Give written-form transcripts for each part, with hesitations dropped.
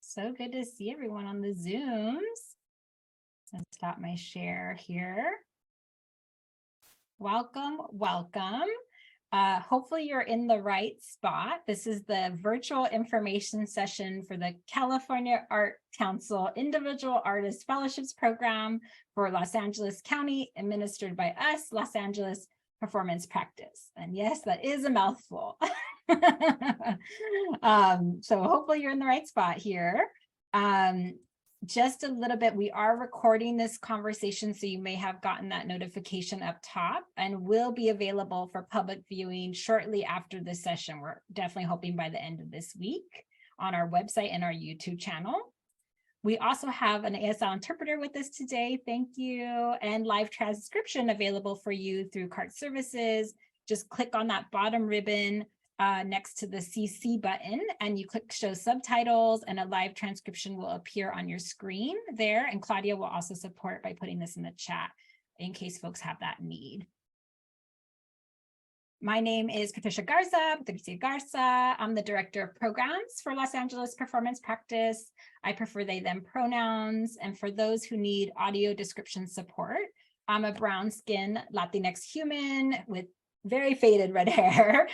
So good to see everyone on the Zooms. Let's stop my share here. Welcome, welcome. Hopefully you're in the right spot. This is the virtual information session for the California Art Council Individual Artist Fellowships Program for Los Angeles County, administered by us, Los Angeles Performance Practice. And yes, that is a mouthful. So hopefully you're in the right spot here. Just a little bit, we are recording this conversation, so you may have gotten that notification up top, and will be available for public viewing shortly after this session. We're definitely hoping by the end of this week on our website and our YouTube channel. We also have an ASL interpreter with us today, thank you, and live transcription available for you through CART services. Just click on that bottom ribbon next to the CC button, and you click show subtitles, and a live transcription will appear on your screen there. And Claudia will also support by putting this in the chat in case folks have that need. My name is Patricia Garza, I'm the Director of Programs for Los Angeles Performance Practice. I prefer they, them pronouns. And for those who need audio description support, I'm a brown-skinned Latinx human with very faded red hair,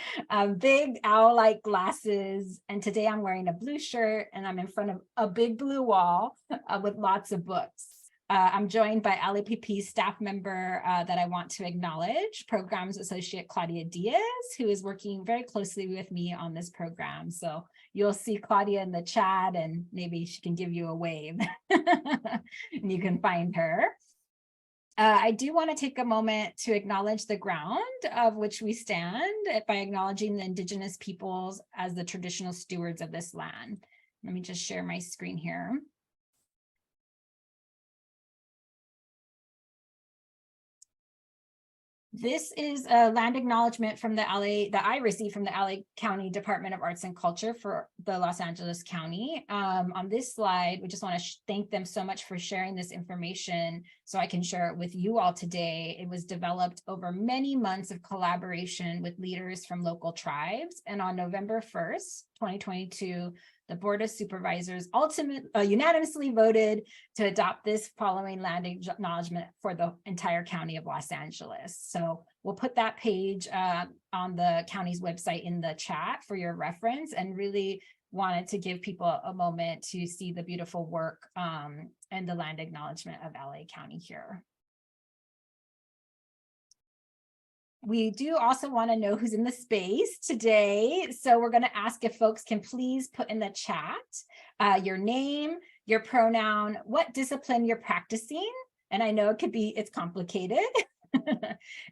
big owl-like glasses, and today I'm wearing a blue shirt and I'm in front of a big blue wall with lots of books. I'm joined by LAPP staff member that I want to acknowledge, Programs Associate Claudia Diaz, who is working very closely with me on this program. So you'll see Claudia in the chat, and maybe she can give you a wave and you can find her. I do want to take a moment to acknowledge the ground of which we stand by acknowledging the Indigenous peoples as the traditional stewards of this land. Let me just share my screen here. This is a land acknowledgement from that I received from the LA County Department of Arts and Culture for the Los Angeles County. On this slide, we just want to thank them so much for sharing this information so I can share it with you all today. It was developed over many months of collaboration with leaders from local tribes. And on November 1st, 2022, the Board of Supervisors unanimously voted to adopt this following land acknowledgement for the entire county of Los Angeles. So we'll put that page on the county's website in the chat for your reference, and really wanted to give people a moment to see the beautiful work and the land acknowledgement of LA County here. We do also want to know who's in the space today. So we're going to ask if folks can please put in the chat your name, your pronoun, what discipline you're practicing. And I know it could be, it's complicated.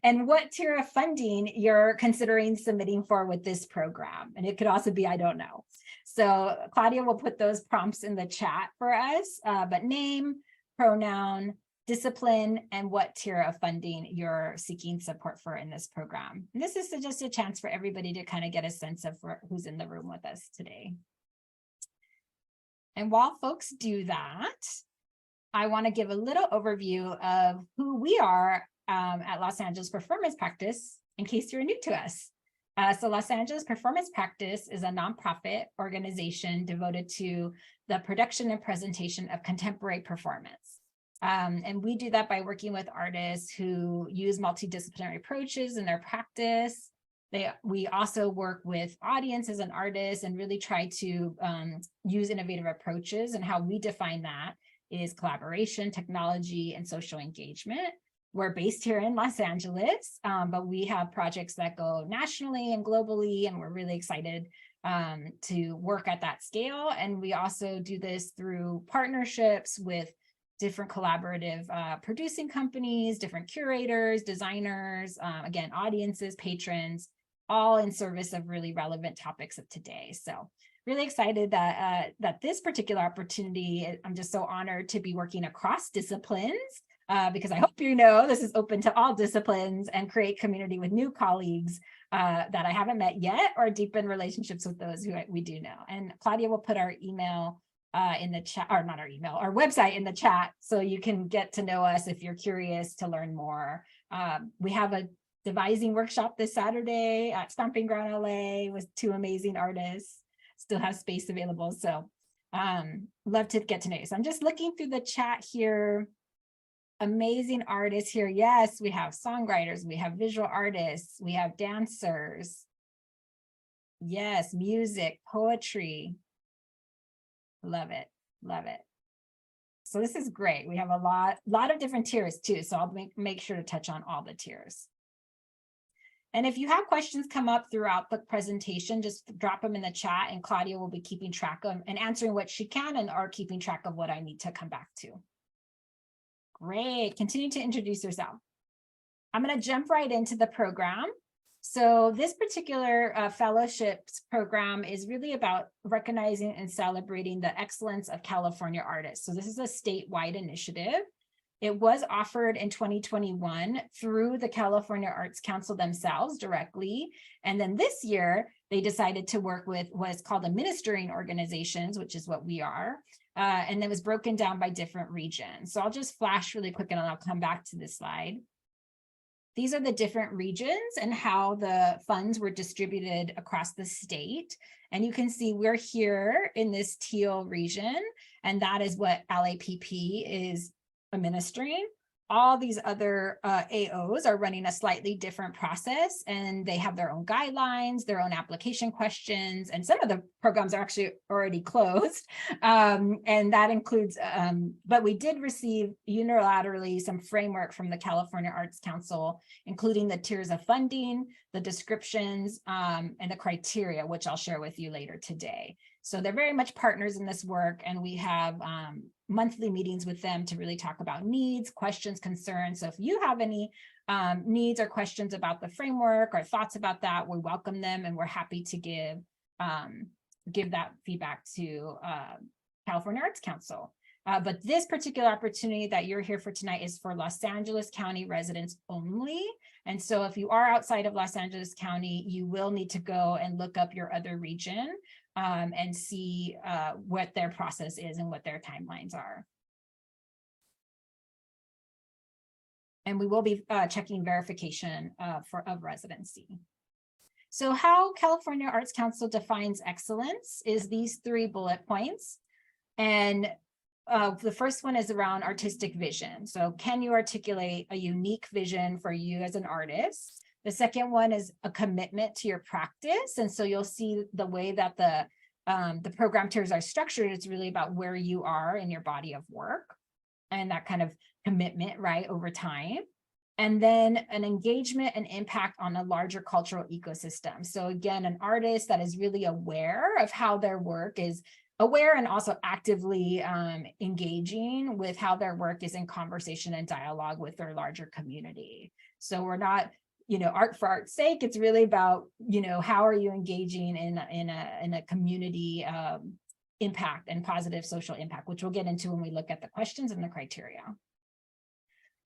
And what tier of funding you're considering submitting for with this program. And it could also be, I don't know. So Claudia will put those prompts in the chat for us, but name, pronoun, discipline, and what tier of funding you're seeking support for in this program. And this is just a chance for everybody to kind of get a sense of who's in the room with us today. And while folks do that, I want to give a little overview of who we are at Los Angeles Performance Practice, in case you're new to us. So Los Angeles Performance Practice is a nonprofit organization devoted to the production and presentation of contemporary performance. And we do that by working with artists who use multidisciplinary approaches in their practice. We also work with audiences and artists and really try to use innovative approaches. And how we define that is collaboration, technology, and social engagement. We're based here in Los Angeles, but we have projects that go nationally and globally, and we're really excited to work at that scale. And we also do this through partnerships with different collaborative producing companies, different curators, designers, again, audiences, patrons, all in service of really relevant topics of today. So really excited that this particular opportunity, I'm just so honored to be working across disciplines, because I hope you know this is open to all disciplines, and create community with new colleagues that I haven't met yet, or deepen relationships with those who we do know. And Claudia will put our email in the chat, or not our email, our website in the chat, so you can get to know us if you're curious to learn more. We have a devising workshop this Saturday at Stomping Ground LA with 2 amazing artists. Still have space available, so Love to get to know you. So I'm just looking through the chat here. Amazing artists here. Yes, we have songwriters, we have visual artists, we have dancers. Yes, music, poetry. Love it, love it. So this is great. We have a lot of different tiers too. So I'll make sure to touch on all the tiers. And if you have questions come up throughout the presentation, just drop them in the chat and Claudia will be keeping track of and answering what she can and are keeping track of what I need to come back to. Great, continue to introduce yourself. I'm going to jump right into the program. So this particular fellowships program is really about recognizing and celebrating the excellence of California artists. So this is a statewide initiative. It was offered in 2021 through the California Arts Council themselves directly. And then this year, they decided to work with what's called Administering Organizations, which is what we are. And it was broken down by different regions. So I'll just flash really quick and I'll come back to this slide. These are the different regions and how the funds were distributed across the state. And you can see we're here in this teal region, and that is what LAPP is administering. All these other AOs are running a slightly different process, and they have their own guidelines, their own application questions, and some of the programs are actually already closed. And that includes, but we did receive unilaterally some framework from the California Arts Council, including the tiers of funding, the descriptions, and the criteria, which I'll share with you later today. So they're very much partners in this work, and we have monthly meetings with them to really talk about needs, questions, concerns. So if you have any needs or questions about the framework or thoughts about that, we welcome them, and we're happy to give that feedback to California Arts Council. But this particular opportunity that you're here for tonight is for Los Angeles County residents only. And so if you are outside of Los Angeles County, you will need to go and look up your other region and see what their process is and what their timelines are. And we will be checking verification of residency. So how California Arts Council defines excellence is these 3 bullet points. And the first one is around artistic vision. So can you articulate a unique vision for you as an artist? The second one is a commitment to your practice. And so you'll see the way that the program tiers are structured. It's really about where you are in your body of work and that kind of commitment, right, over time. And then an engagement and impact on a larger cultural ecosystem. So again, an artist that is really aware of how their work is aware and also actively engaging with how their work is in conversation and dialogue with their larger community. So we're not, art for art's sake. It's really about, how are you engaging in a community impact and positive social impact, which we'll get into when we look at the questions and the criteria.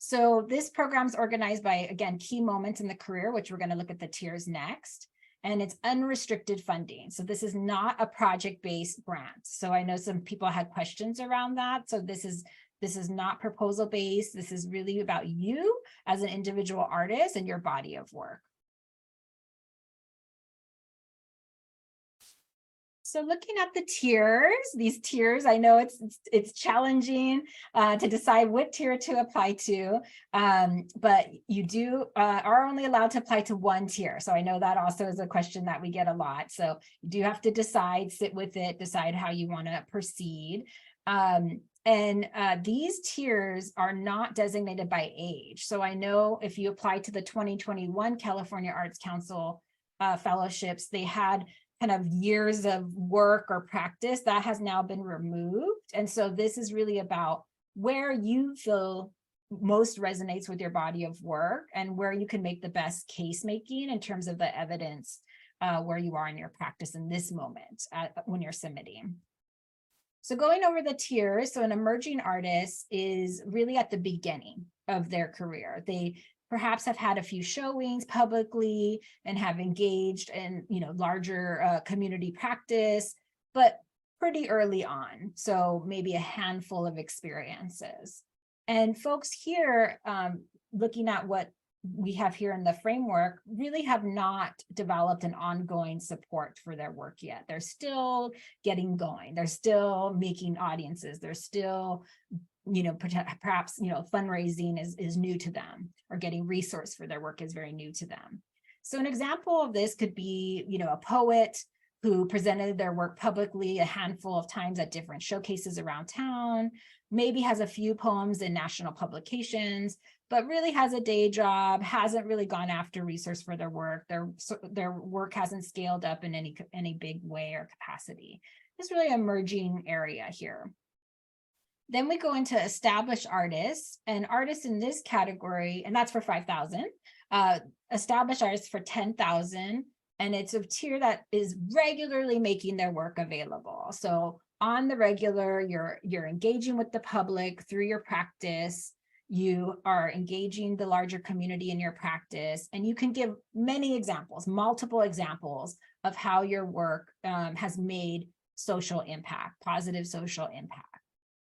So this program is organized by, again, key moments in the career, which we're going to look at the tiers next. And it's unrestricted funding. So this is not a project-based grant. So I know some people had questions around that. So this is not proposal-based. This is really about you as an individual artist and your body of work. So looking at the tiers, these tiers, I know it's challenging to decide what tier to apply to, but you are only allowed to apply to 1 tier. So I know that also is a question that we get a lot. So you do have to decide, sit with it, decide how you want to proceed. These tiers are not designated by age. So I know if you apply to the 2021 California Arts Council fellowships, they had kind of years of work or practice that has now been removed. And so this is really about where you feel most resonates with your body of work and where you can make the best case making in terms of the evidence where you are in your practice in this moment when you're submitting. So going over the tiers, so an emerging artist is really at the beginning of their career. They perhaps have had a few showings publicly and have engaged in larger community practice, but pretty early on. So maybe a handful of experiences. And folks here, looking at what we have here in the framework really have not developed an ongoing support for their work yet. They're still getting going. They're still making audiences. They're still, perhaps, fundraising is new to them, or getting resource for their work is very new to them. So an example of this could be, a poet who presented their work publicly a handful of times at different showcases around town, maybe has a few poems in national publications, but really has a day job, hasn't really gone after resource for their work. Their work hasn't scaled up in any big way or capacity. It's really an emerging area here. Then we go into established artists, and artists in this category, and that's for 5,000, established artists for 10,000, and it's a tier that is regularly making their work available. So on the regular, you're engaging with the public through your practice. You are engaging the larger community in your practice, and you can give many examples, multiple examples of how your work has made social impact, positive social impact.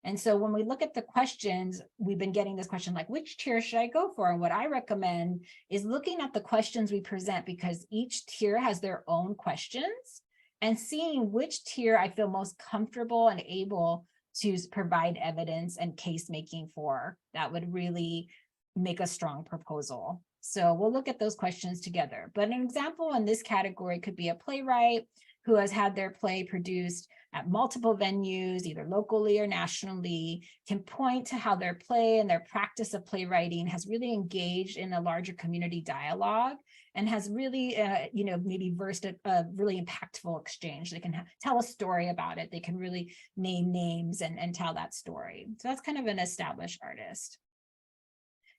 And so when we look at the questions, we've been getting this question like, which tier should I go for? And what I recommend is looking at the questions we present, because each tier has their own questions, and seeing which tier I feel most comfortable and able to provide evidence and case making for, that would really make a strong proposal. So we'll look at those questions together. But an example in this category could be a playwright who has had their play produced at multiple venues, either locally or nationally, can point to how their play and their practice of playwriting has really engaged in a larger community dialogue, and has really, maybe versed a really impactful exchange. They can tell a story about it. They can really name names and tell that story. So that's kind of an established artist.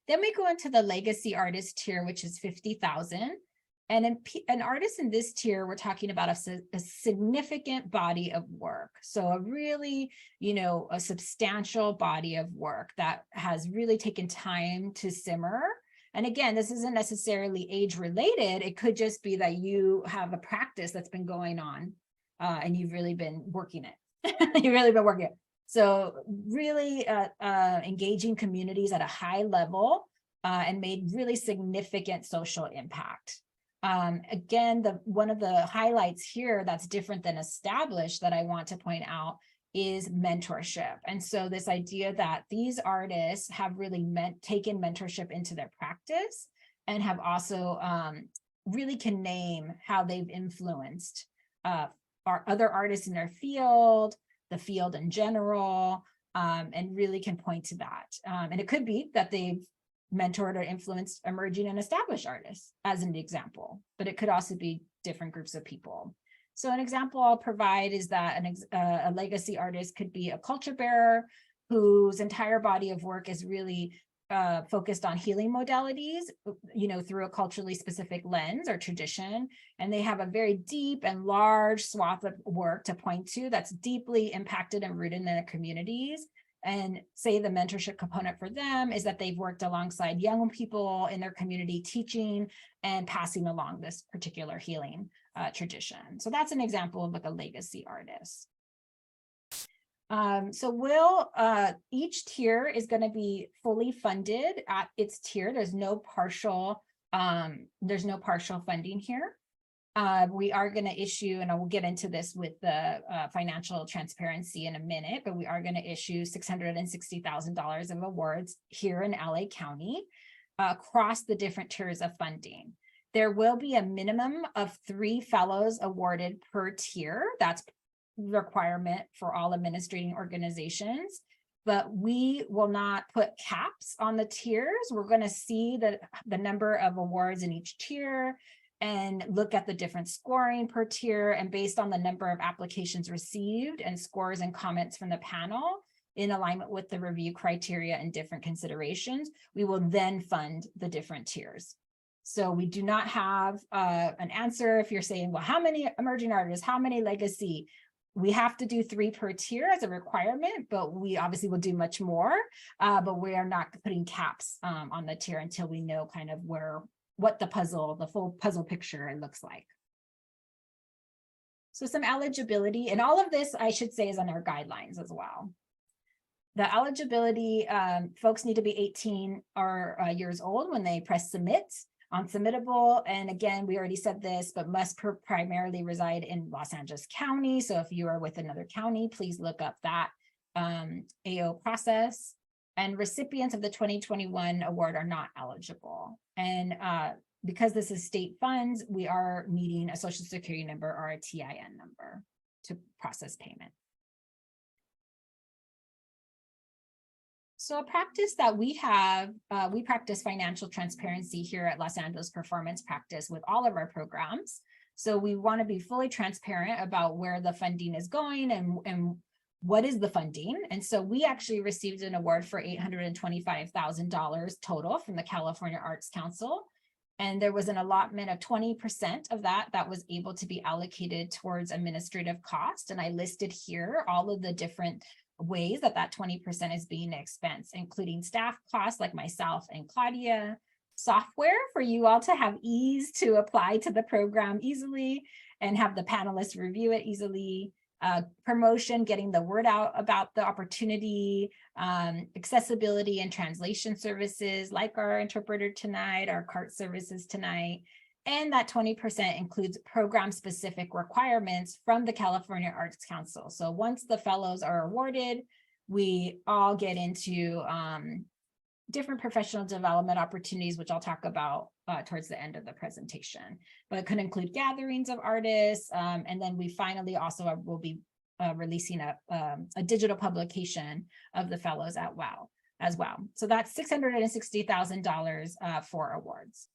Then we go into the legacy artist tier, which is 50,000. And an artist in this tier, we're talking about a significant body of work. So a really, a substantial body of work that has really taken time to simmer. And again, this isn't necessarily age related. It could just be that you have a practice that's been going on and you've really been working it. You've really been working it. So really engaging communities at a high level and made really significant social impact. Again, one of the highlights here that's different than established that I want to point out is mentorship. And so this idea that these artists have really taken mentorship into their practice, and have also really can name how they've influenced our other artists in their field, the field in general, and really can point to that. And it could be that they've mentored or influenced emerging and established artists as an example, but it could also be different groups of people. So an example I'll provide is that a legacy artist could be a culture bearer whose entire body of work is really focused on healing modalities, through a culturally specific lens or tradition. And they have a very deep and large swath of work to point to that's deeply impacted and rooted in their communities. And say the mentorship component for them is that they've worked alongside young people in their community, teaching and passing along this particular healing tradition. So that's an example of like a legacy artist. So each tier is going to be fully funded at its tier. There's no partial funding here. We are going to issue, and I will get into this with the financial transparency in a minute, but we are going to issue $660,000 of awards here in LA County across the different tiers of funding. There will be a minimum of 3 fellows awarded per tier. That's the requirement for all administrating organizations, but we will not put caps on the tiers. We're going to see the number of awards in each tier and look at the different scoring per tier, and based on the number of applications received and scores and comments from the panel in alignment with the review criteria and different considerations, we will then fund the different tiers. So we do not have an answer if you're saying, well, how many emerging artists, how many legacy? We have to do 3 per tier as a requirement, but we obviously will do much more, but we are not putting caps on the tier until we know kind of what the full puzzle picture looks like. So some eligibility, and all of this I should say is on our guidelines as well. The eligibility, folks need to be 18 or years old when they press submit on submittable. And again, we already said this, but must primarily reside in Los Angeles County. So if you are with another county, please look up that AO process. And recipients of the 2021 award are not eligible. And because this is state funds, we are needing a social security number or a TIN number to process payment. So a practice that we have, we practice financial transparency here at Los Angeles Performance Practice with all of our programs. So we want to be fully transparent about where the funding is going and what is the funding. And so we actually received an award for $825,000 total from the California Arts Council. And there was an allotment of 20% of that was able to be allocated towards administrative cost. And I listed here all of the different ways that 20% is being expensed, including staff costs like myself and Claudia, software for you all to have ease to apply to the program easily and have the panelists review it easily, promotion, getting the word out about the opportunity, accessibility and translation services like our interpreter tonight, our CART services tonight. And that 20% includes program-specific requirements from the California Arts Council. So once the fellows are awarded, we all get into different professional development opportunities, which I'll talk about towards the end of the presentation. But it could include gatherings of artists, and then we finally also will be releasing a digital publication of the fellows as well. So that's $660,000 for awards.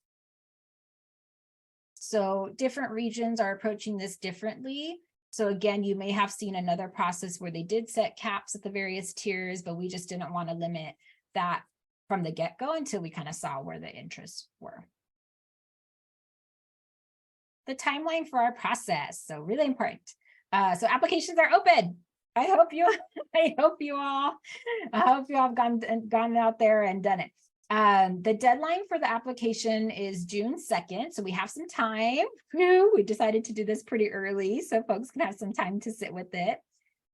So different regions are approaching this differently. So again, you may have seen another process where they did set caps at the various tiers, but we just didn't want to limit that from the get-go until we kind of saw where the interests were. The timeline for our process, so really important. So applications are open. I hope you all have gone out there and done it. The deadline for the application is June 2nd, so we have some time. We decided to do this pretty early so folks can have some time to sit with it.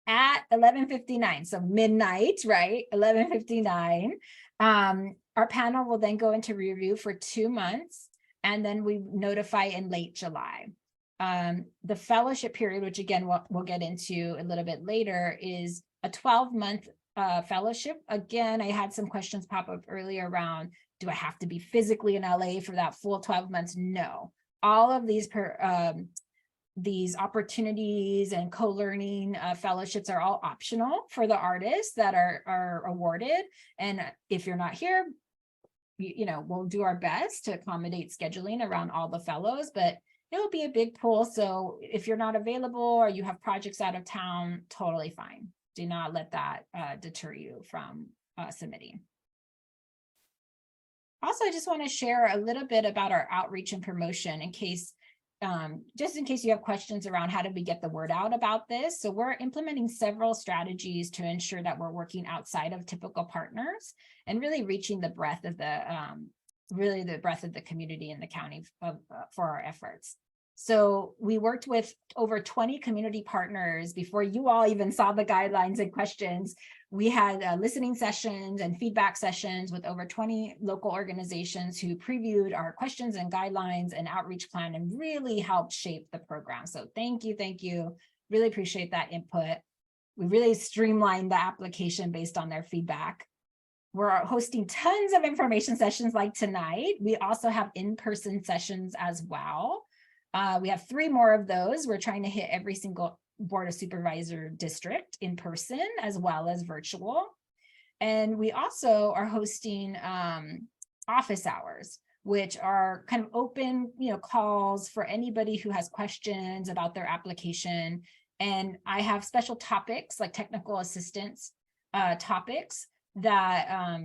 At 11:59, so midnight, right? 11:59. Our panel will then go into review for 2 months, and then we notify in late July. The fellowship period, which again we'll get into a little bit later, is a 12-month fellowship. Again, I had some questions pop up earlier around, do I have to be physically in LA for that full 12 months? No. All of these opportunities and co-learning fellowships are all optional for the artists that are awarded. And if you're not here, we'll do our best to accommodate scheduling around all the fellows, but it will be a big pool. So if you're not available or you have projects out of town, totally fine. Do not let that deter you from submitting. Also, I just want to share a little bit about our outreach and promotion just in case you have questions around how did we get the word out about this. So we're implementing several strategies to ensure that we're working outside of typical partners and really reaching the breadth of the community in the county for our efforts. So we worked with over 20 community partners before you all even saw the guidelines and questions. We had listening sessions and feedback sessions with over 20 local organizations who previewed our questions and guidelines and outreach plan and really helped shape the program. So thank you. Really appreciate that input. We really streamlined the application based on their feedback. We're hosting tons of information sessions like tonight. We also have in-person sessions as well. We have 3 more of those. We're trying to hit every single Board of Supervisor district in person as well as virtual. And we also are hosting office hours, which are kind of open, calls for anybody who has questions about their application. And I have special topics like technical assistance topics that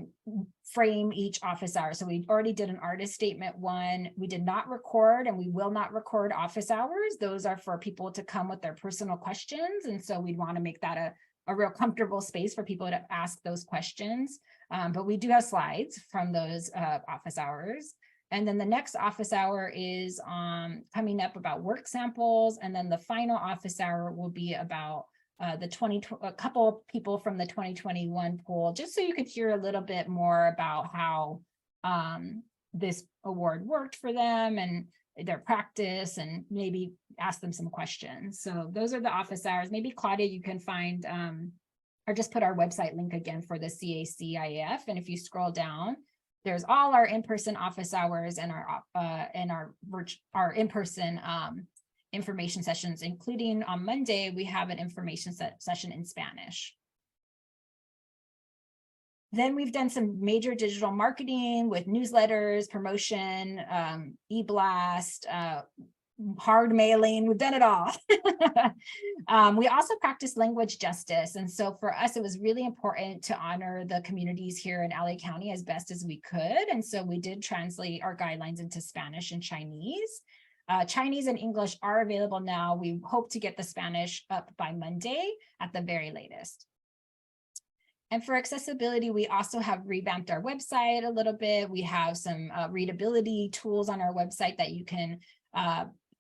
frame each office hour. So we already did an artist statement one. We did not record and we will not record office hours. Those are for people to come with their personal questions. And so we'd want to make that a real comfortable space for people to ask those questions. But we do have slides from those office hours. And then the next office hour is coming up about work samples. And then the final office hour will be about a couple of people from the 2021 pool, just so you could hear a little bit more about how this award worked for them and their practice, and maybe ask them some questions. So those are the office hours. Maybe Claudia, you can find or just put our website link again for the CACIAF. And if you scroll down, there's all our in-person office hours and our in-person information sessions, including on Monday, we have an information session in Spanish. Then we've done some major digital marketing with newsletters, promotion, e-blast, hard mailing. We've done it all. We also practice language justice. And so for us, it was really important to honor the communities here in LA County as best as we could. And so we did translate our guidelines into Spanish and Chinese. Chinese and English are available now. We hope to get the Spanish up by Monday at the very latest. And for accessibility, we also have revamped our website a little bit. We have some readability tools on our website that you can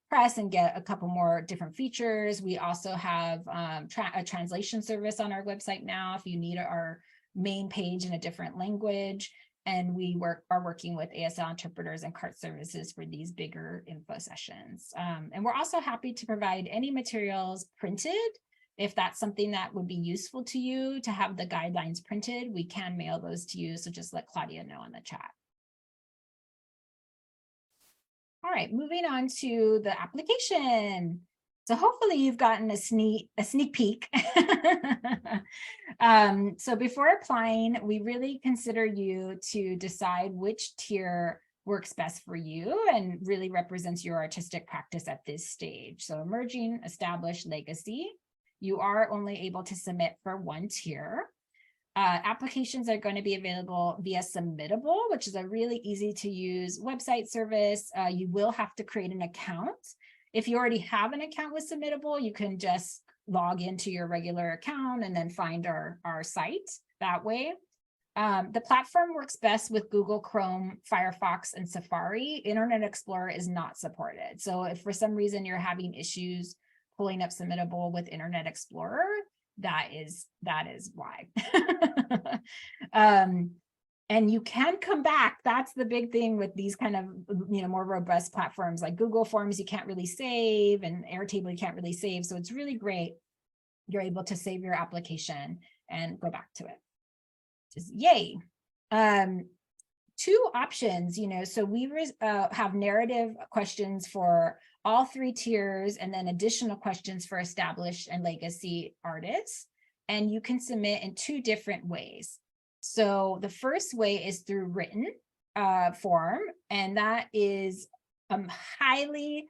press and get a couple more different features. We also have a translation service on our website now if you need our main page in a different language. And we are working with ASL interpreters and CART services for these bigger info sessions. And we're also happy to provide any materials printed. If that's something that would be useful to you to have the guidelines printed, we can mail those to you. So just let Claudia know in the chat. All right, moving on to the application. So hopefully you've gotten a sneak peek. So before applying, we really consider you to decide which tier works best for you and really represents your artistic practice at this stage. So emerging, established, legacy. You are only able to submit for one tier. Applications are going to be available via Submittable, which is a really easy to use website service. You will have to create an account. If you already have an account with Submittable, you can just log into your regular account and then find our site that way. The platform works best with Google Chrome, Firefox, and Safari. Internet Explorer is not supported. So if for some reason you're having issues pulling up Submittable with Internet Explorer, that is why. And you can come back. That's the big thing with these kind of, more robust platforms like Google Forms, you can't really save, and Airtable you can't really save. So it's really great. You're able to save your application and go back to it. Just yay. Two options, so we have narrative questions for all three tiers, and then additional questions for established and legacy artists. And you can submit in two different ways. So the first way is through written form, and that is highly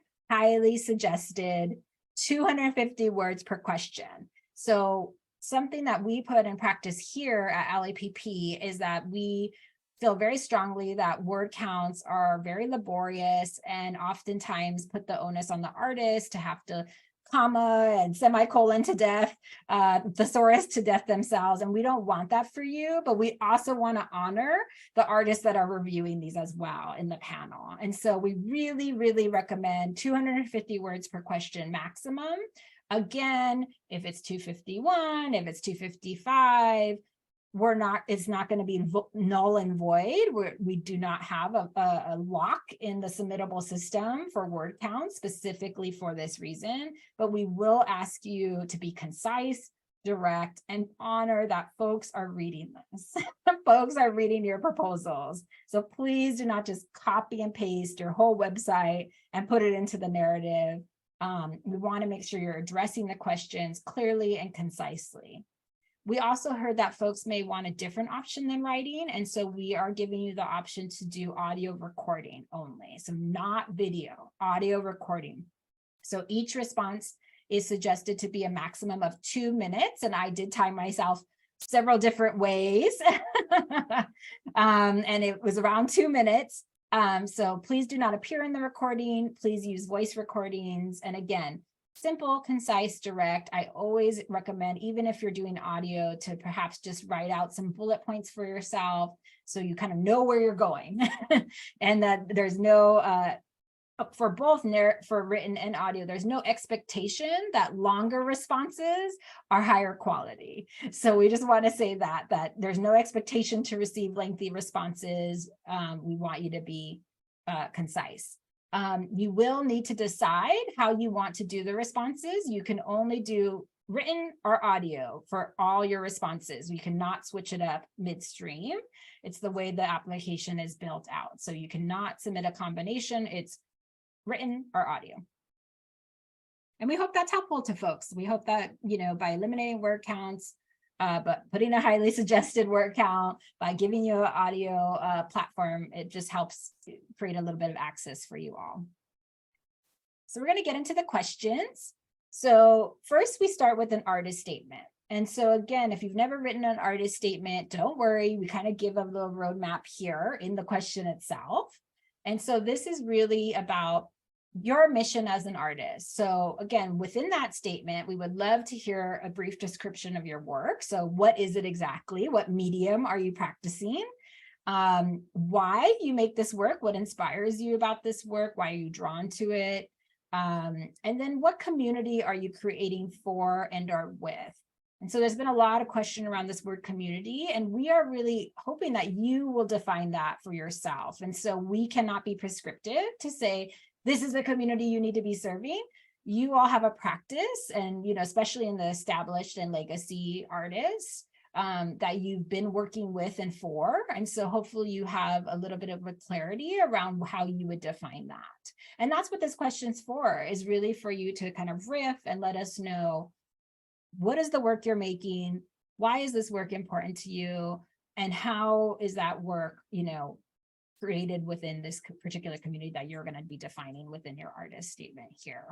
suggested 250 words per question. So something that we put in practice here at LAPP is that we feel very strongly that word counts are very laborious and oftentimes put the onus on the artist to have to comma and semicolon to death, thesaurus to death themselves. And we don't want that for you, but we also want to honor the artists that are reviewing these as well in the panel. And so we really recommend 250 words per question maximum. Again, if it's 251, if it's 255, it's not going to be null and void. We do not have a lock in the Submittable system for word count specifically for this reason, but we will ask you to be concise, direct, and honor that folks are reading this. Folks are reading your proposals. So please do not just copy and paste your whole website and put it into the narrative. We want to make sure you're addressing the questions clearly and concisely. We also heard that folks may want a different option than writing, and so we are giving you the option to do audio recording only. So not video, audio recording. So each response is suggested to be a maximum of 2 minutes, and I did time myself several different ways, and it was around 2 minutes. So please do not appear in the recording. Please use voice recordings, and again, simple, concise, direct. I always recommend, even if you're doing audio, to perhaps just write out some bullet points for yourself so you kind of know where you're going and that there's no for both for written and audio, there's no expectation that longer responses are higher quality. So we just want to say that there's no expectation to receive lengthy responses. We want you to be concise. You will need to decide how you want to do the responses. You can only do written or audio for all your responses. We cannot switch it up midstream. It's the way the application is built out. So you cannot submit a combination. It's written or audio. And we hope that's helpful to folks. We hope that, by eliminating word counts, but putting a highly suggested word count, by giving you an audio platform, it just helps create a little bit of access for you all. So we're going to get into the questions. So first we start with an artist statement. And so again, if you've never written an artist statement, don't worry, we kind of give a little roadmap here in the question itself. And so this is really about your mission as an artist. So again, within that statement, we would love to hear a brief description of your work. So what is it exactly? What medium are you practicing? Why you make this work? What inspires you about this work? Why are you drawn to it? And then what community are you creating for and or with? And so there's been a lot of question around this word community, and we are really hoping that you will define that for yourself. And so we cannot be prescriptive to say, this is the community you need to be serving. You all have a practice, and especially in the established and legacy artists that you've been working with and for. And so hopefully you have a little bit of a clarity around how you would define that. And that's what this question's for, is really for you to kind of riff and let us know, what is the work you're making? Why is this work important to you? And how is that work, created within this particular community that you're going to be defining within your artist statement here?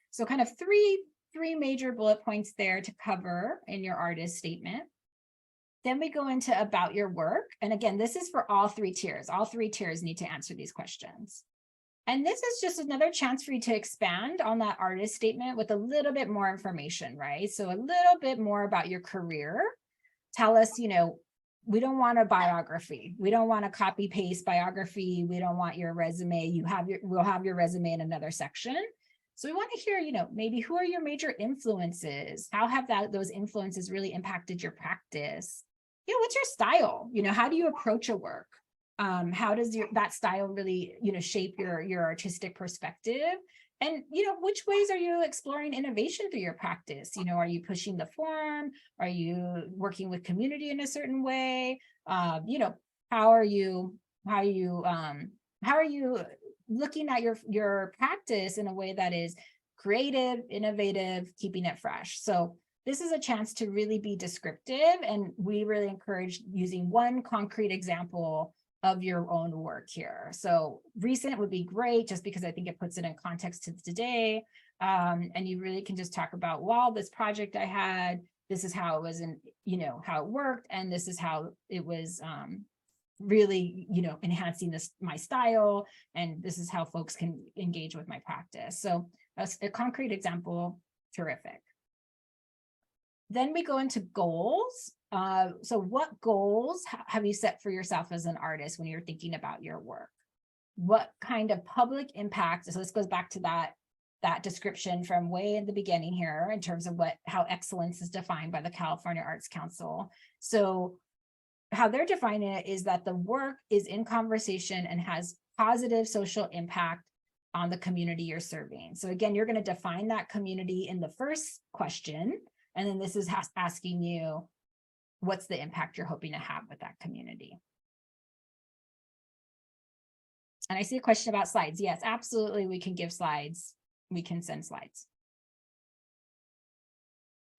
So kind of three major bullet points there to cover in your artist statement. Then we go into about your work. And again, this is for all three tiers. All three tiers need to answer these questions. And this is just another chance for you to expand on that artist statement with a little bit more information, right? So a little bit more about your career. Tell us, we don't want a biography. We don't want a copy paste biography. We don't want your resume. We'll have your resume in another section. So we want to hear, maybe who are your major influences? How have those influences really impacted your practice? What's your style? How do you approach a work? How does that style really, shape your artistic perspective? And, which ways are you exploring innovation through your practice? Are you pushing the form? Are you working with community in a certain way? How are you looking at your practice in a way that is creative, innovative, keeping it fresh? So this is a chance to really be descriptive, and we really encourage using one concrete example of your own work here. So recent would be great, just because I think it puts it in context to today. And you really can just talk about, well, this project I had, this is how it was, how it worked, and this is how it was really, enhancing my style, and this is how folks can engage with my practice. So a concrete example, terrific. Then we go into goals. So what goals have you set for yourself as an artist when you're thinking about your work? What kind of public impact? So this goes back to that description from way in the beginning here in terms of how excellence is defined by the California Arts Council. So how they're defining it is that the work is in conversation and has positive social impact on the community you're serving. So again, you're going to define that community in the first question. And then this is asking you, what's the impact you're hoping to have with that community? And I see a question about slides. Yes, absolutely. We can give slides. We can send slides.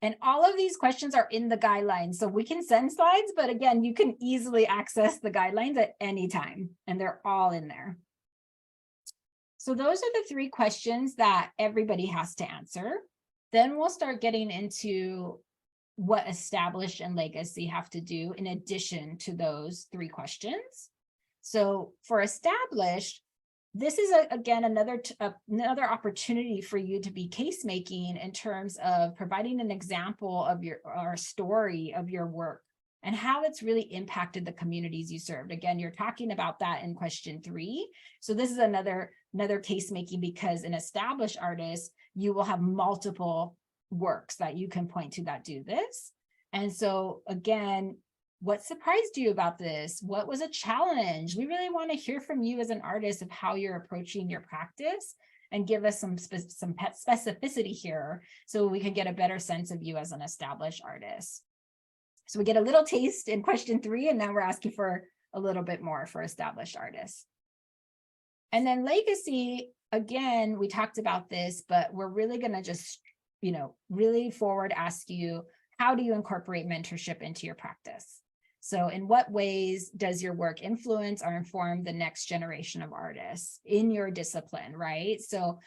And all of these questions are in the guidelines. So we can send slides, but again, you can easily access the guidelines at any time, and they're all in there. So those are the three questions that everybody has to answer. Then we'll start getting into what established and legacy have to do in addition to those three questions. So for established, this is again another opportunity for you to be case making in terms of providing an example of your story of your work and how it's really impacted the communities you served. Again, you're talking about that in question 3. So this is another case making, because an established artist, you will have multiple works that you can point to that do this. And so again, what surprised you about this? What was a challenge? We really want to hear from you as an artist of how you're approaching your practice, and give us some specificity here so we can get a better sense of you as an established artist. So we get a little taste in question 3, and now we're asking for a little bit more for established artists. And then legacy, again, we talked about this, but we're really going to just, really forward ask you, how do you incorporate mentorship into your practice? So in what ways does your work influence or inform the next generation of artists in your discipline, right? So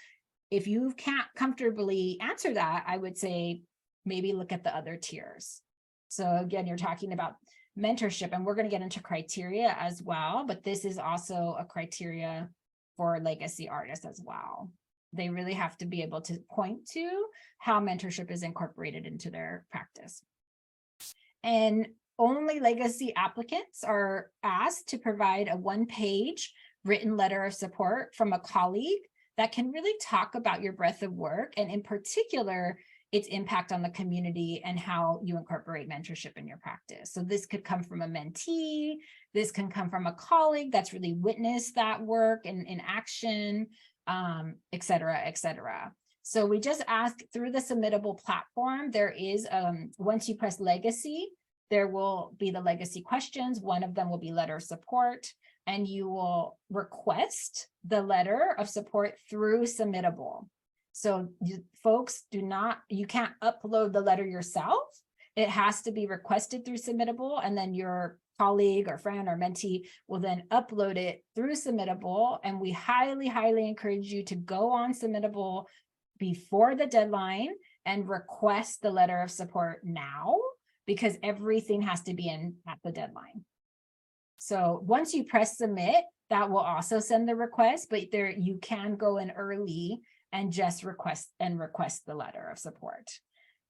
if you can't comfortably answer that, I would say maybe look at the other tiers. So again, you're talking about mentorship, and we're going to get into criteria as well, but this is also a criteria for legacy artists as well. They really have to be able to point to how mentorship is incorporated into their practice. And only legacy applicants are asked to provide a 1-page written letter of support from a colleague that can really talk about your breadth of work, and in particular, its impact on the community and how you incorporate mentorship in your practice. So this could come from a mentee, this can come from a colleague that's really witnessed that work in action, et cetera, et cetera. So we just ask through the submittable platform, there is, once you press legacy, there will be the legacy questions. One of them will be letter of support, and you will request the letter of support through submittable. So folks, you can't upload the letter yourself. It has to be requested through submittable, and then your colleague or friend or mentee will then upload it through submittable. And we highly, highly encourage you to go on submittable before the deadline and request the letter of support now, because everything has to be in at the deadline. So once you press submit, that will also send the request, but there you can go in early and just request the letter of support.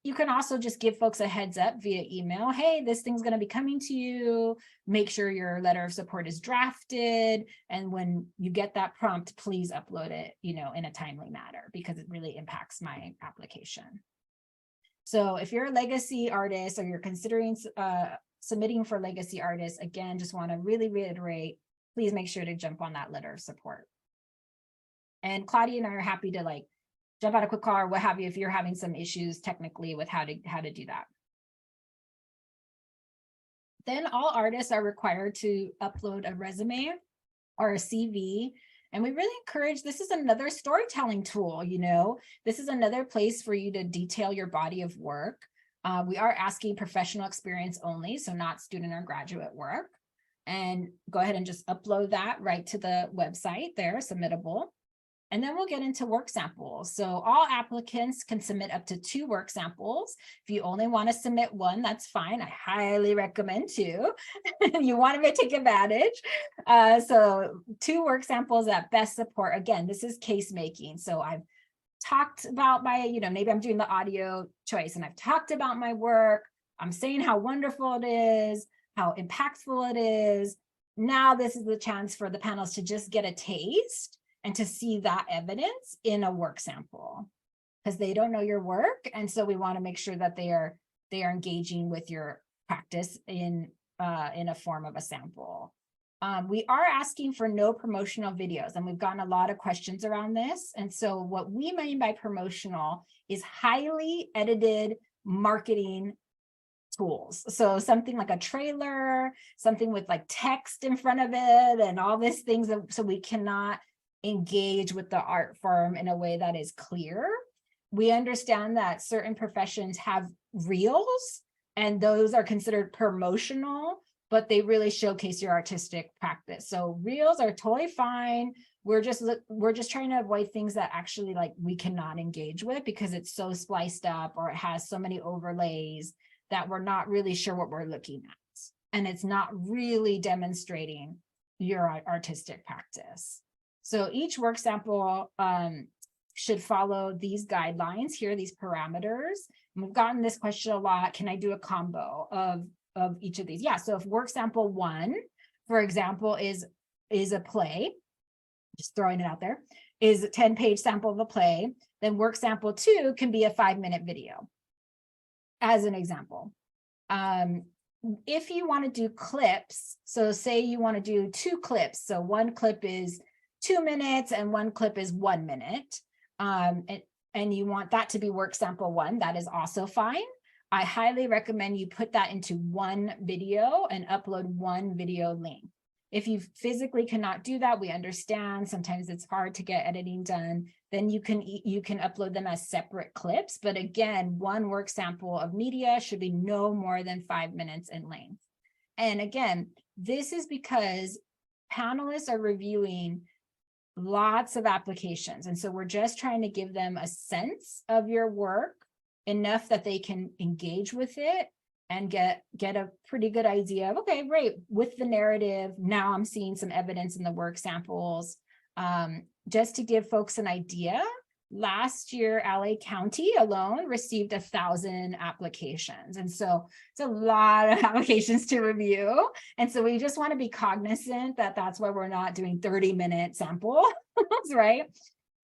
You can also just give folks a heads up via email. Hey, this thing's going to be coming to you. Make sure your letter of support is drafted. And when you get that prompt, please upload it, in a timely manner, because it really impacts my application. So if you're a legacy artist, or you're considering submitting for legacy artists, again, just want to really reiterate, please make sure to jump on that letter of support. And Claudia and I are happy to jump out a quick call or what have you if you're having some issues technically with how to do that. Then all artists are required to upload a resume or a CV. And we really encourage, this is another storytelling tool, this is another place for you to detail your body of work. We are asking professional experience only, so not student or graduate work. And go ahead and just upload that right to the website there, submittable. And then we'll get into work samples. So all applicants can submit up to 2 work samples. If you only want to submit 1, that's fine. I highly recommend 2. You want to take advantage. So 2 work samples that best support. Again, this is case making. So I've talked about maybe I'm doing the audio choice, and I've talked about my work. I'm saying how wonderful it is, how impactful it is. Now this is the chance for the panelists to just get a taste and to see that evidence in a work sample, because they don't know your work. And so we want to make sure that they are engaging with your practice in a form of a sample. We are asking for no promotional videos, and we've gotten a lot of questions around this. And so what we mean by promotional is highly edited marketing tools. So something like a trailer, something with text in front of it and all these things, so we cannot engage with the art form in a way that is clear. We understand that certain professions have reels, and those are considered promotional, but they really showcase your artistic practice. So reels are totally fine. We're just trying to avoid things that actually we cannot engage with, because it's so spliced up, or it has so many overlays that we're not really sure what we're looking at. And it's not really demonstrating your artistic practice. So each work sample should follow these guidelines here, these parameters. And we've gotten this question a lot. Can I do a combo of of each of these. Yeah, so if work sample 1, for example, is a play, just throwing it out there, is a 10-page sample of a play, then work sample 2 can be a 5-minute video, as an example. If you want to do clips, so say you want to do 2 clips, so one clip is 2 minutes and one clip is 1 minute, and you want that to be work sample 1, that is also fine. I highly recommend you put that into one video and upload one video link. If you physically cannot do that, we understand sometimes it's hard to get editing done, then you can upload them as separate clips. But again, one work sample of media should be no more than 5 minutes in length. And again, this is because panelists are reviewing lots of applications. And so we're just trying to give them a sense of your work, enough that they can engage with it and get a pretty good idea of, okay, great, with the narrative, now I'm seeing some evidence in the work samples. Just to give folks an idea, last year, LA County alone received 1,000 applications. And so it's a lot of applications to review. And so we just want to be cognizant that that's why we're not doing 30-minute samples, right?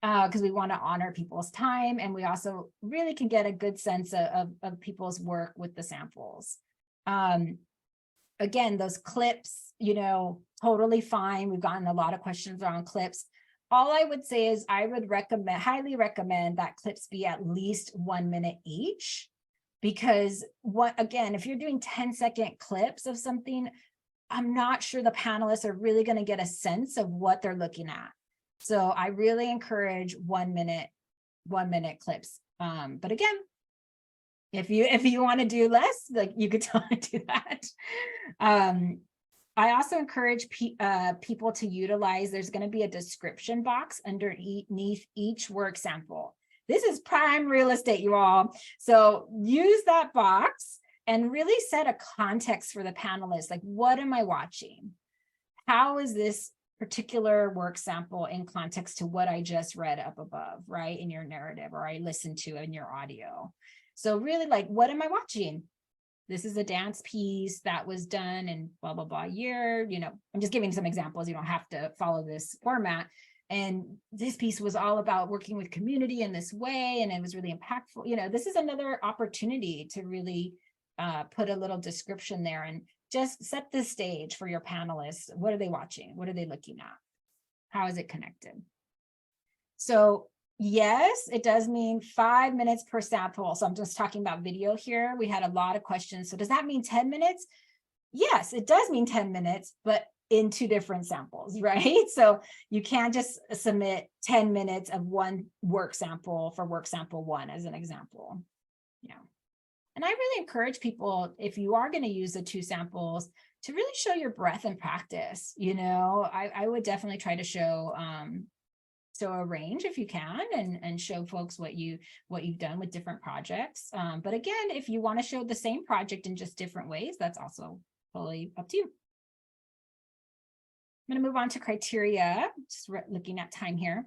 Because we want to honor people's time, and we also really can get a good sense of people's work with the samples. Again, those clips, totally fine. We've gotten a lot of questions around clips. All I would say is I would highly recommend that clips be at least 1 minute each, because again, if you're doing 10-second clips of something, I'm not sure the panelists are really going to get a sense of what they're looking at. So I really encourage 1 minute clips. But again, if you want to do less, like you could totally do that. I also encourage people to utilize, there's going to be a description box underneath each work sample. This is prime real estate, you all. So use that box and really set a context for the panelists. Like, what am I watching? How is this particular work sample in context to what I just read up above, right, in your narrative, or I listened to in your audio? So really, like, what am I watching? This is a dance piece that was done in blah, blah, blah year. I'm just giving some examples. You don't have to follow this format. And this piece was all about working with community in this way, and it was really impactful. This is another opportunity to really put a little description there and just set the stage for your panelists. What are they watching? What are they looking at? How is it connected? So yes, it does mean 5 minutes per sample. So I'm just talking about video here. We had a lot of questions. So does that mean 10 minutes? Yes, it does mean 10 minutes, but in 2 different samples, right? So you can't just submit 10 minutes of one work sample for work sample 1 as an example. Yeah. And I really encourage people, if you are going to use the 2 samples, to really show your breadth and practice. I would definitely try to show a range if you can, and show folks what you've done with different projects. But again, if you want to show the same project in just different ways, that's also totally up to you. I'm going to move on to criteria, just looking at time here.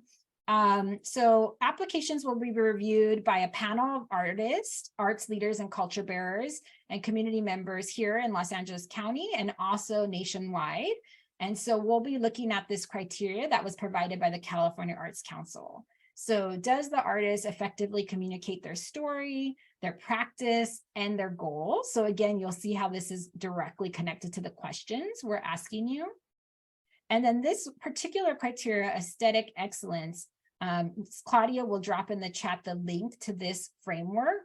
So applications will be reviewed by a panel of artists, arts leaders, and culture bearers, and community members here in Los Angeles County and also nationwide. And so we'll be looking at this criteria that was provided by the California Arts Council. So does the artist effectively communicate their story, their practice, and their goals? So again, you'll see how this is directly connected to the questions we're asking you. And then this particular criteria, aesthetic excellence, Claudia will drop in the chat the link to this framework.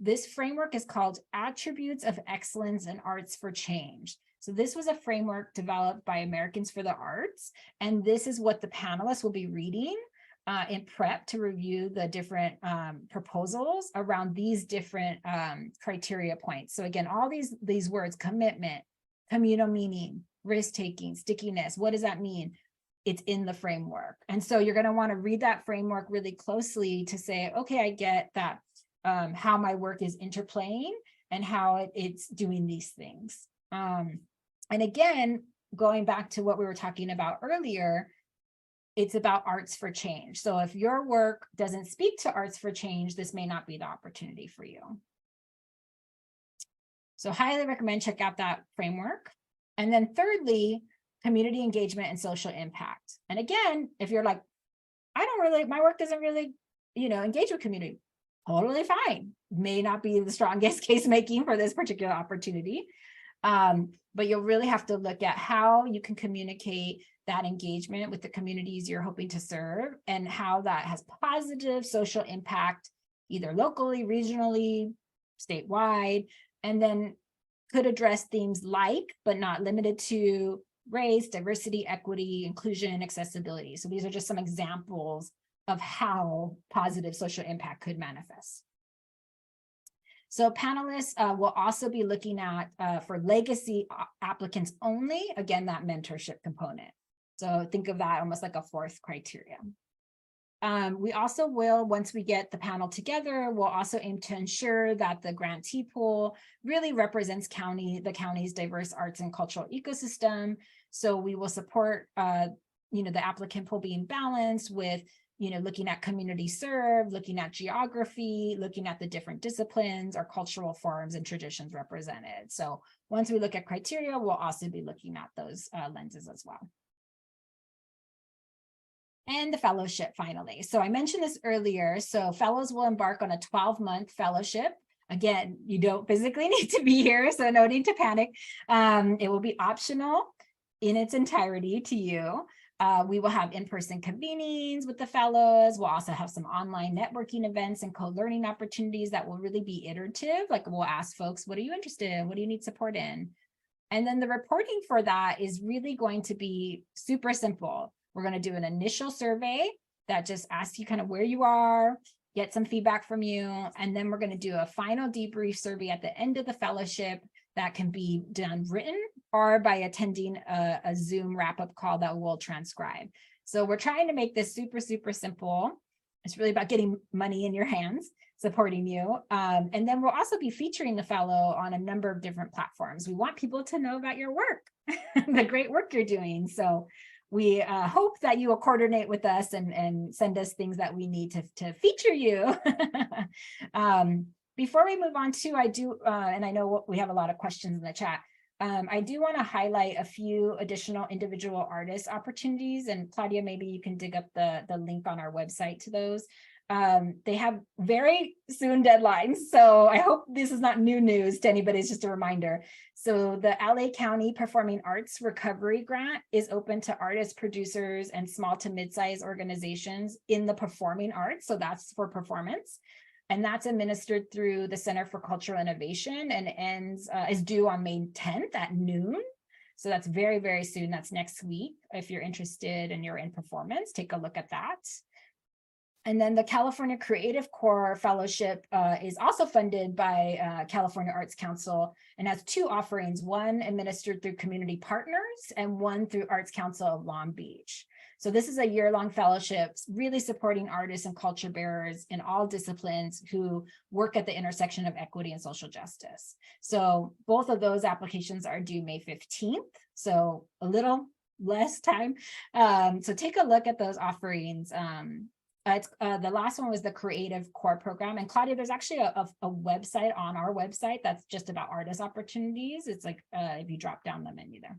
This framework is called Attributes of Excellence in Arts for Change. So this was a framework developed by Americans for the Arts, and this is what the panelists will be reading in prep to review the different proposals around these different criteria points. So again, all these words: commitment, communal meaning, risk-taking, stickiness. What does that mean? It's in the framework. And so you're going to want to read that framework really closely to say, okay, I get that, how my work is interplaying and how it's doing these things. And again, going back to what we were talking about earlier, it's about arts for change. So if your work doesn't speak to arts for change, this may not be the opportunity for you. So highly recommend check out that framework. And then thirdly, community engagement and social impact. And again, if you're like, my work doesn't really, engage with community, totally fine. May not be the strongest case making for this particular opportunity. But you'll really have to look at how you can communicate that engagement with the communities you're hoping to serve and how that has positive social impact, either locally, regionally, statewide, and then could address themes like, but not limited to, race, diversity, equity, inclusion, accessibility. So these are just some examples of how positive social impact could manifest. So panelists will also be looking at, for legacy applicants only, again, that mentorship component. So think of that almost like a fourth criteria. We also will, once we get the panel together, we'll also aim to ensure that the grantee pool really represents the county's diverse arts and cultural ecosystem. So we will support, the applicant pool being balanced with, looking at community served, looking at geography, looking at the different disciplines or cultural forms and traditions represented. So once we look at criteria, we'll also be looking at those lenses as well. And the fellowship finally. So I mentioned this earlier. So fellows will embark on a 12-month fellowship. Again, you don't physically need to be here, so no need to panic. It will be optional in its entirety to you. We will have in-person convenings with the fellows. We'll also have some online networking events and co-learning opportunities that will really be iterative. Like we'll ask folks, what are you interested in? What do you need support in? And then the reporting for that is really going to be super simple. We're going to do an initial survey that just asks you kind of where you are, get some feedback from you, and then we're going to do a final debrief survey at the end of the fellowship that can be done written or by attending a Zoom wrap-up call that we'll transcribe. So we're trying to make this super, super simple. It's really about getting money in your hands, supporting you. And then we'll also be featuring the fellow on a number of different platforms. We want people to know about your work, the great work you're doing. So we hope that you will coordinate with us and send us things that we need to feature you. Before we move on to, I do, and I know we have a lot of questions in the chat, I do want to highlight a few additional individual artist opportunities. And Claudia, maybe you can dig up the link on our website to those. They have very soon deadlines, so I hope this is not new news to anybody. It's just a reminder. So the LA County Performing Arts Recovery Grant is open to artists, producers, and small to mid-sized organizations in the performing arts. So that's for performance. And that's administered through the Center for Cultural Innovation and is due on May 10th at noon. So that's very, very soon. That's next week. If you're interested and you're in performance, take a look at that. And then the California Creative Corps Fellowship is also funded by California Arts Council and has two offerings, one administered through community partners and one through Arts Council of Long Beach. So this is a year-long fellowship really supporting artists and culture bearers in all disciplines who work at the intersection of equity and social justice. So both of those applications are due May 15th, so a less time. So take a look at those offerings. The last one was the Creative Core Program. And Claudia, there's actually a website on our website that's just about artist opportunities. It's like if you drop down the menu there.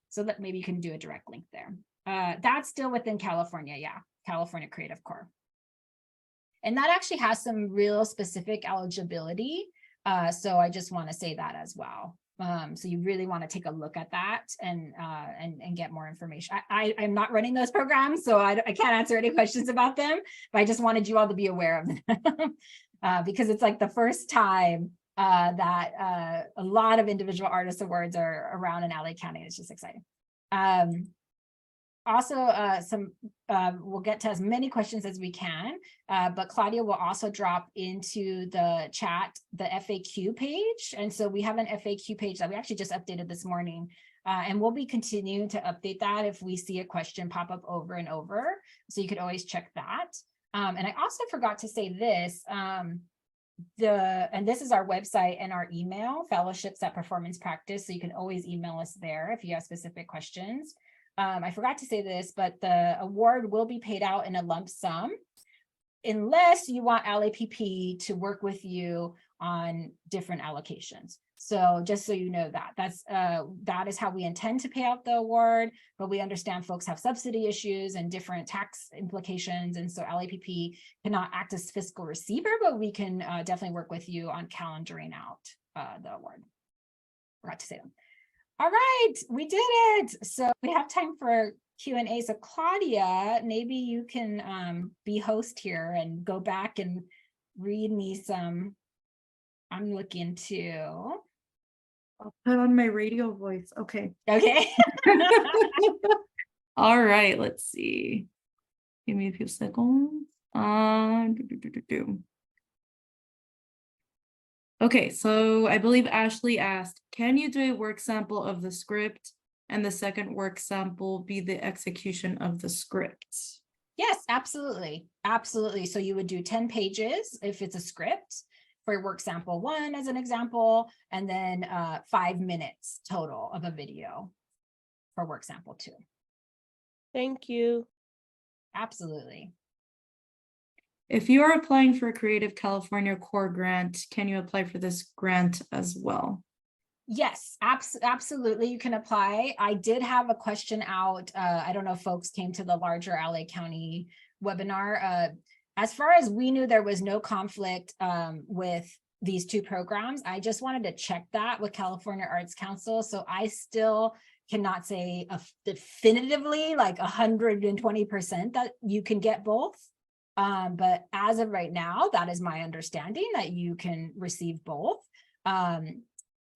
So that maybe you can do a direct link there. That's still within California, yeah, California Creative Core. And that actually has some real specific eligibility. So I just want to say that as well. So you really want to take a look at that and get more information. I'm not running those programs, so I can't answer any questions about them, but I just wanted you all to be aware of them because it's like the first time that a lot of individual artist awards are around in LA County. It's just exciting. Also, we'll get to as many questions as we can, but Claudia will also drop into the chat the FAQ page. And so we have an FAQ page that we actually just updated this morning, and we'll be continuing to update that if we see a question pop up over and over. So you could always check that. And I also forgot to say this, and this is our website and our email, fellowships@performance practice. So you can always email us there if you have specific questions. I forgot to say this, but the award will be paid out in a lump sum unless you want LAPP to work with you on different allocations. So just so you know that is how we intend to pay out the award, but we understand folks have subsidy issues and different tax implications. And so LAPP cannot act as fiscal receiver, but we can definitely work with you on calendaring out the award. Forgot to say them. All right, we did it. So we have time for Q&A. So Claudia, maybe you can be host here and go back and read me some. I'm looking to. I'll put on my radio voice. Okay. Okay. All right, let's see. Give me a few seconds. Okay, so I believe Ashley asked, can you do a work sample of the script and the second work sample be the execution of the script? Yes, absolutely. Absolutely. So you would do 10 pages if it's a script for work sample 1 as an example, and then 5 minutes total of a video for work sample 2. Thank you. Absolutely. If you are applying for a Creative California Core grant, can you apply for this grant as well? Yes, absolutely. You can apply. I did have a question out. I don't know if folks came to the larger LA County webinar. As far as we knew, there was no conflict with these 2 programs. I just wanted to check that with California Arts Council. So I still cannot say definitively like 120% that you can get both. But as of right now, that is my understanding that you can receive both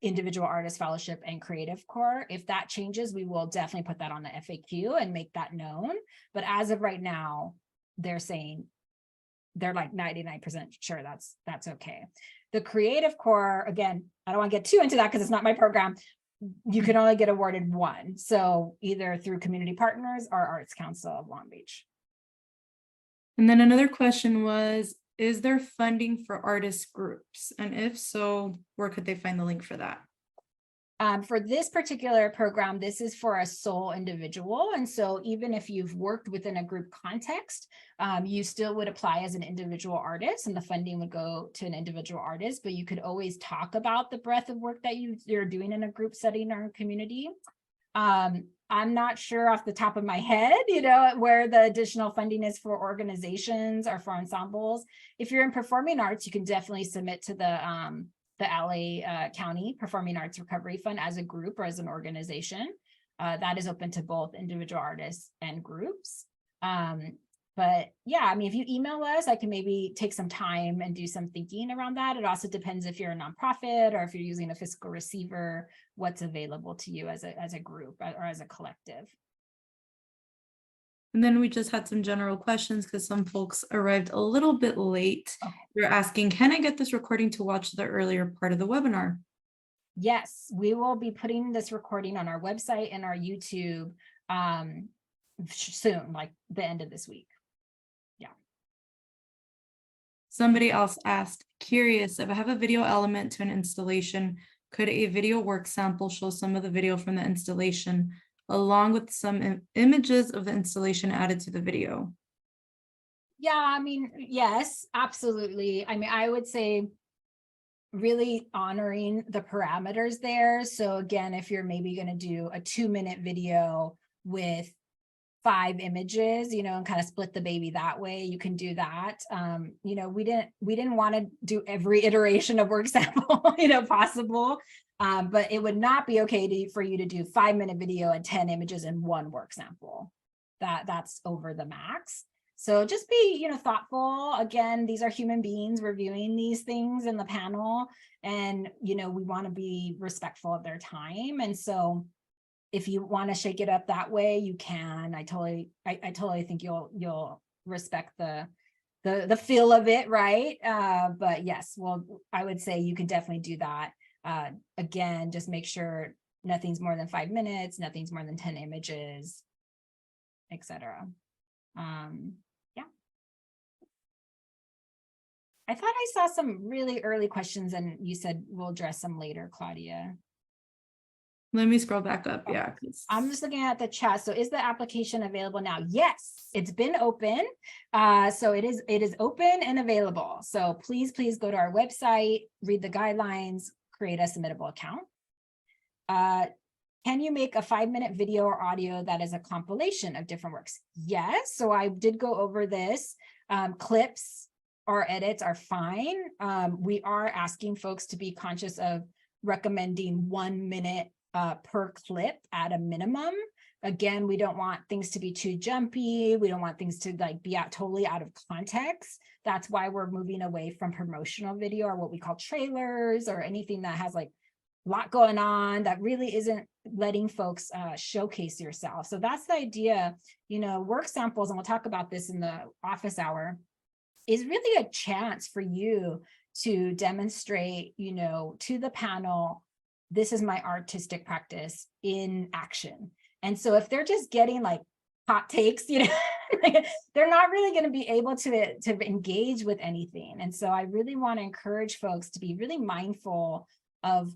individual artist fellowship and creative core. If that changes, we will definitely put that on the FAQ and make that known. But as of right now, they're saying they're like 99% sure that's okay. The creative core, again, I don't want to get too into that because it's not my program. You can only get awarded 1. So either through community partners or Arts Council of Long Beach. And then another question was, is there funding for artist groups? And if so, where could they find the link for that? For this particular program, this is for a sole individual. And so even if you've worked within a group context, you still would apply as an individual artist and the funding would go to an individual artist, but you could always talk about the breadth of work that you're doing in a group setting or community. I'm not sure off the top of my head, where the additional funding is for organizations or for ensembles. If you're in performing arts, you can definitely submit to the LA County Performing Arts Recovery Fund as a group or as an organization. That is open to both individual artists and groups. But yeah, I mean, if you email us, I can maybe take some time and do some thinking around that. It also depends if you're a nonprofit or if you're using a fiscal receiver, what's available to you as a group or as a collective. And then we just had some general questions because some folks arrived a little bit late. Okay. They're asking, can I get this recording to watch the earlier part of the webinar? Yes, we will be putting this recording on our website and our YouTube soon, like the end of this week. Yeah. Somebody else asked, curious, if I have a video element to an installation, could a video work sample show some of the video from the installation along with some images of the installation added to the video? Yeah, I mean, yes, absolutely. I mean, I would say really honoring the parameters there. So again, if you're maybe going to do a 2-minute video with 5 images, and kind of split the baby that way, you can do that. We didn't want to do every iteration of work sample, possible. But it would not be okay for you to do 5-minute video and 10 images in one work sample. That's over the max. So just be, thoughtful. Again, these are human beings reviewing these things in the panel, and we want to be respectful of their time. And so if you want to shake it up that way, you can. I totally think you'll respect the feel of it, right? But yes, well, I would say you can definitely do that. Again, just make sure nothing's more than 5 minutes, nothing's more than 10 images, etc. Yeah. I thought I saw some really early questions and you said we'll address them later, Claudia. Let me scroll back up. Yeah. I'm just looking at the chat. So is the application available now? Yes, it's been open. So it is open and available. So please go to our website, read the guidelines, create a submittable account. Can you make a 5-minute video or audio that is a compilation of different works? Yes, so I did go over this. Clips or edits are fine. We are asking folks to be conscious of recommending 1 minute per clip at a minimum. Again, we don't want things to be too jumpy. We don't want things to like be totally out of context. That's why we're moving away from promotional video or what we call trailers or anything that has like a lot going on that really isn't letting folks showcase yourself. So that's the idea, you know, work samples, and we'll talk about this in the office hour, is really a chance for you to demonstrate, you know, to the panel, this is my artistic practice in action. And so if they're just getting like hot takes, you know, they're not really going to be able to engage with anything. And so I really want to encourage folks to be really mindful of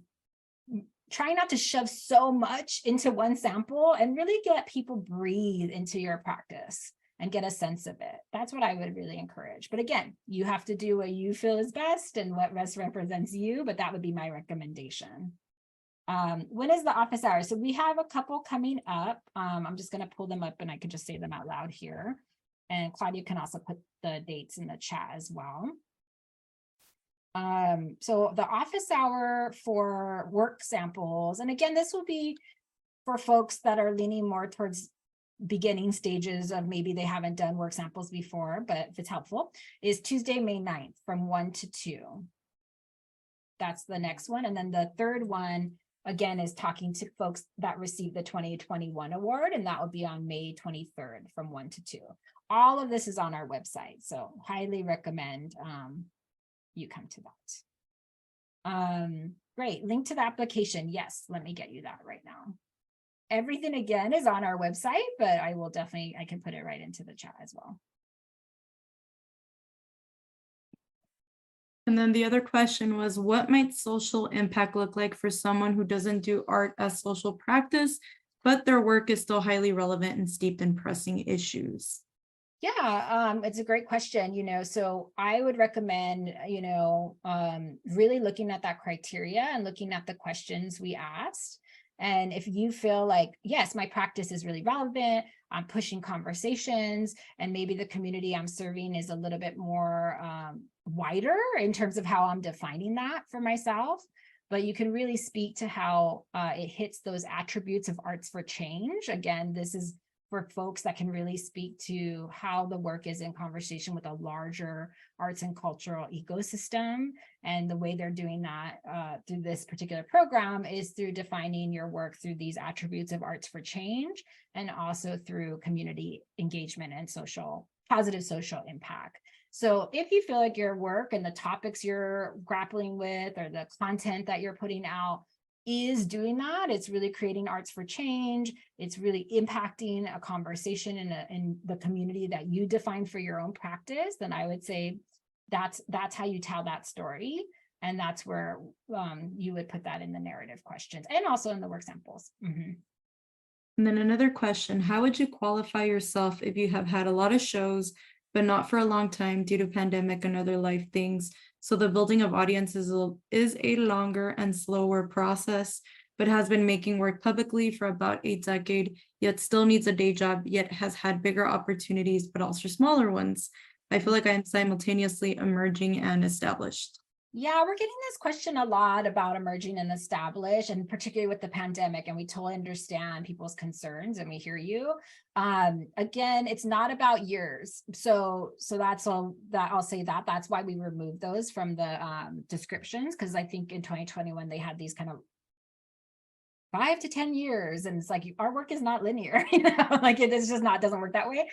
trying not to shove so much into one sample and really get people breathe into your practice and get a sense of it. That's what I would really encourage. But again, you have to do what you feel is best and what best represents you, but that would be my recommendation. When is the office hour? So we have a couple coming up. I'm just going to pull them up and I can just say them out loud here. And Claudia can also put the dates in the chat as well. So the office hour for work samples, and again, this will be for folks that are leaning more towards beginning stages of maybe they haven't done work samples before, but if it's helpful, is Tuesday, May 9th from 1 to 2. That's the next one. And then the third one, again, is talking to folks that received the 2021 award, and that will be on May 23rd from 1 to 2. All of this is on our website, so highly recommend you come to that. Great, link to the application. Yes, let me get you that right now. Everything again is on our website, but I will definitely, I can put it right into the chat as well. And then the other question was, what might social impact look like for someone who doesn't do art as social practice, but their work is still highly relevant and steeped in pressing issues? Yeah, it's a great question, you know, so I would recommend, you know, really looking at that criteria and looking at the questions we asked. And if you feel like, yes, my practice is really relevant, I'm pushing conversations, and maybe the community I'm serving is a little bit more wider in terms of how I'm defining that for myself, but you can really speak to how it hits those attributes of arts for change. Again, this is for folks that can really speak to how the work is in conversation with a larger arts and cultural ecosystem. And the way they're doing that through this particular program is through defining your work through these attributes of arts for change, and also through community engagement and positive social impact. So if you feel like your work and the topics you're grappling with or the content that you're putting out is doing that, it's really creating arts for change, it's really impacting a conversation in the community that you define for your own practice, then I would say that's how you tell that story. And that's where you would put that in the narrative questions and also in the work samples. Mm-hmm. And then another question, how would you qualify yourself if you have had a lot of shows, but not for a long time due to pandemic and other life things? So the building of audiences is a longer and slower process, but has been making work publicly for about a decade, yet still needs a day job, yet has had bigger opportunities, but also smaller ones. I feel like I am simultaneously emerging and established. Yeah, we're getting this question a lot about emerging and established, and particularly with the pandemic, and we totally understand people's concerns and we hear you. Again, it's not about years. So that's all that I'll say that's why we removed those from the descriptions, because I think in 2021 they had these kind of 5 to 10 years, and it's like our work is not linear, you know, like it is just not, doesn't work that way.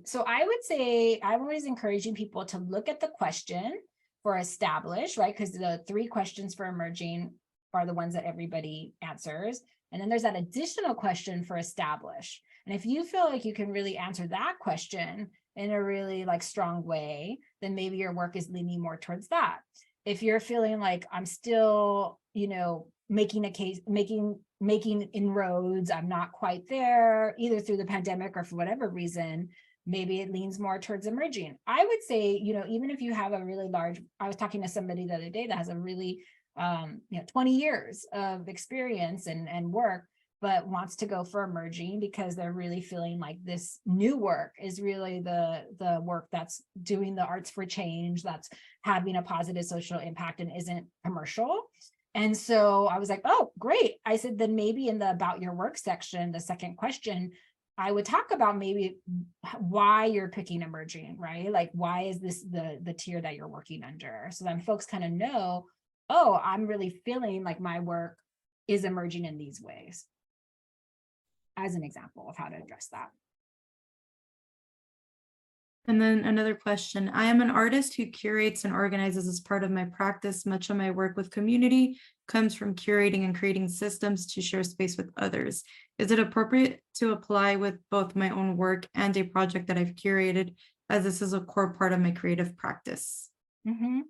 So I would say I'm always encouraging people to look at the question for established, right? Because the 3 questions for emerging are the ones that everybody answers. And then there's that additional question for established. And if you feel like you can really answer that question in a really like strong way, then maybe your work is leaning more towards that. If you're feeling like I'm still, you know, making a case, making inroads, I'm not quite there, either through the pandemic or for whatever reason, maybe it leans more towards emerging. I would say, you know, even if you have a really large, I was talking to somebody the other day that has a really 20 years of experience and work, but wants to go for emerging because they're really feeling like this new work is really the work that's doing the arts for change, that's having a positive social impact and isn't commercial. And so I was like, oh, great. I said, then maybe in the about your work section, the second question, I would talk about maybe why you're picking emerging, right? Like, why is this the tier that you're working under? So then folks kind of know, oh, I'm really feeling like my work is emerging in these ways, as an example of how to address that. And then another question. I am an artist who curates and organizes as part of my practice. Much of my work with community comes from curating and creating systems to share space with others. Is it appropriate to apply with both my own work and a project that I've curated, as this is a core part of my creative practice? Mm-hmm.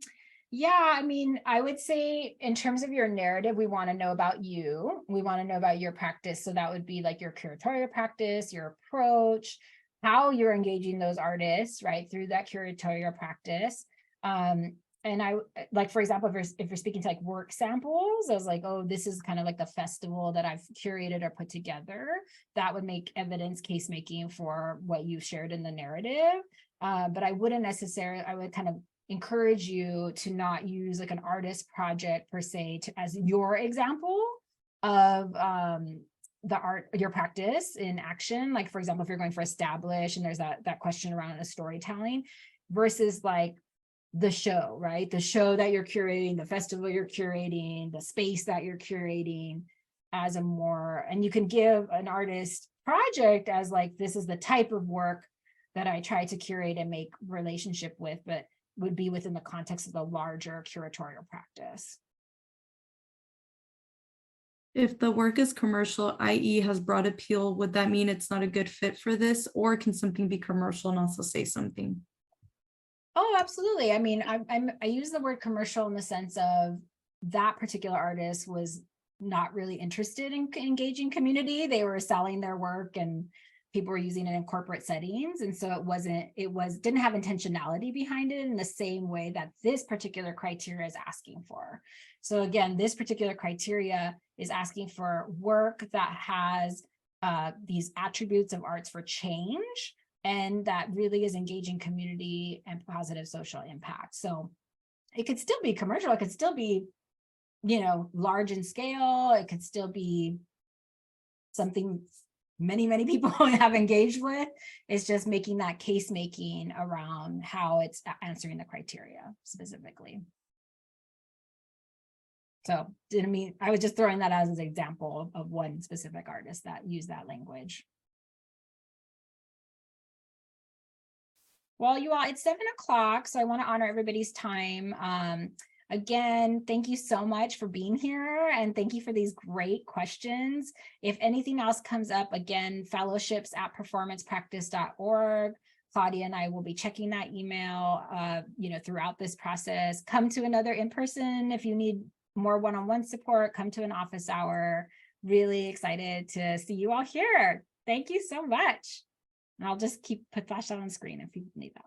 Yeah, I mean, I would say in terms of your narrative, we want to know about you. We want to know about your practice. So that would be like your curatorial practice, your approach, how you're engaging those artists, right, through that curatorial practice. And I like, for example, if you're speaking to like work samples, I was like, oh, this is kind of like the festival that I've curated or put together. That would make evidence case making for what you shared in the narrative. But I wouldn't necessarily, I would kind of encourage you to not use like an artist project per se as your example of the art, your practice in action. Like, for example, if you're going for establish and there's that question around the storytelling versus like the show, right? The show that you're curating, the festival you're curating, the space that you're curating as a more, and you can give an artist project as like, this is the type of work that I try to curate and make relationship with, but would be within the context of the larger curatorial practice. If the work is commercial, i.e. has broad appeal, would that mean it's not a good fit for this? Or can something be commercial and also say something? Oh, absolutely. I mean, I use the word commercial in the sense of that particular artist was not really interested in engaging community. They were selling their work and people were using it in corporate settings. And so didn't have intentionality behind it in the same way that this particular criteria is asking for. So again, this particular criteria is asking for work that has these attributes of arts for change, and that really is engaging community and positive social impact. So it could still be commercial, it could still be, large in scale, it could still be something many people have engaged with. It's just making that case making around how it's answering the criteria specifically. So I was just throwing that as an example of one specific artist that used that language. Well, you all, it's 7 o'clock, so I want to honor everybody's time. Again, thank you so much for being here, and thank you for these great questions. If anything else comes up, again, fellowships@performancepractice.org. Claudia and I will be checking that email, throughout this process. Come to another in-person if you need more one-on-one support. Come to an office hour. Really excited to see you all here. Thank you so much. And I'll just put flash that on screen if you need that.